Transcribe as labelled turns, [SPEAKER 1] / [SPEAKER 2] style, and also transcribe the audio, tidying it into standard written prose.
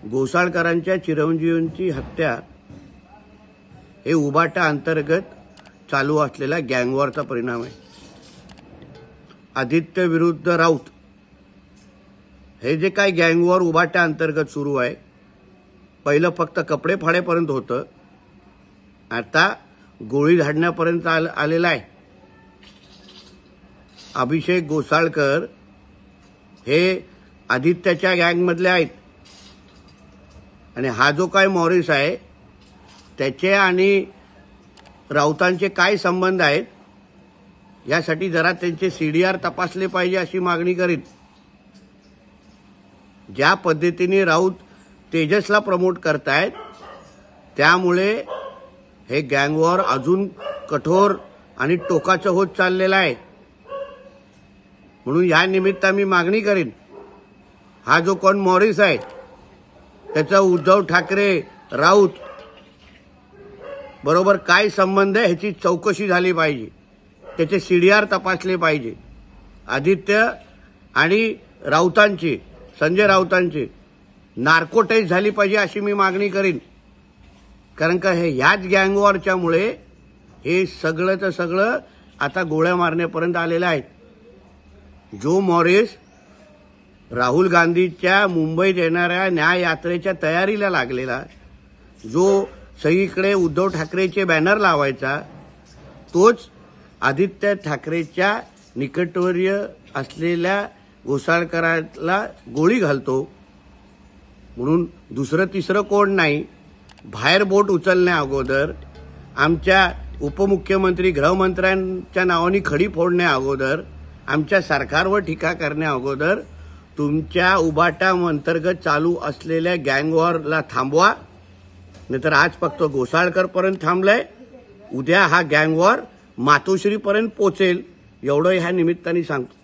[SPEAKER 1] गोसाळकरांच्या चिरंजीवांची हत्या हे उबाटा अंतर्गत चालू असलेला गँगवॉरचा परिणाम आहे। आदित्य विरुद्ध राऊत हे जे काही गँगवॉर उबाटा अंतर्गत सुरू आहे, पहिलं फक्त कपडे फाडेपर्यंत होतं, आता गोळी झाडण्यापर्यंत आलेला आहे। अभिषेक गोसाळकर हे आदित्याच्या गँगमधले आहेत आणि हा जो काय मॉरिस आहे त्याचे आणि राऊतांचे काय संबंध आहेत यासाठी जरा त्यांचे सीडीआर तपासले पाहिजे अशी मागणी करीत। ज्या पद्धतीने राऊत तेजसला प्रमोट करतायत त्यामुळे हे गँगवॉर अजून कठोर आणि टोकाचं होत चाललेलं आहे। म्हणून या निमित्त मी मागणी करीन, हा जो कोण मॉरिस आहे त्याचा उद्धव ठाकरे राऊत बरोबर काय संबंध आहे ह्याची चौकशी झाली पाहिजे, त्याचे सीडीआर तपासले पाहिजे। आदित्य आणि राऊतांची, संजय राऊतांची नार्को टेस्ट झाली पाहिजे अशी मी मागणी करीन। कारण का ह्याच गँगवॉरच्यामुळे हे सगळंचं सगळं आता गोळ्या मारण्यापर्यंत आलेलं आहे। जो मॉरिस राहुल गांधीच्या मुंबईत येणाऱ्या न्याय यात्रेच्या तयारीला लागलेला, जो सगळीकडे उद्धव ठाकरेचे बॅनर लावायचा, तोच आदित्य ठाकरेच्या निकटवर्य असलेल्या गोसाळकराला गोळी घालतो। म्हणून दुसरं तिसरं कोण नाही, बाहेर बोट उचलण्या अगोदर, आमच्या उपमुख्यमंत्री गृहमंत्र्यांच्या नावाने खडी फोडण्या अगोदर, आमच्या सरकारवर टीका करण्या अगोदर तुमच्या उबाटा अंतर्गत चालू असलेल्या गँगवॉरला थांबवा, नाहीतर आज फक्त गोसाळकरपर्यंत थांबलंय, उद्या हा गँगवॉर मातोश्रीपर्यंत पोचेल, एवढं ह्या निमित्ताने सांगतो।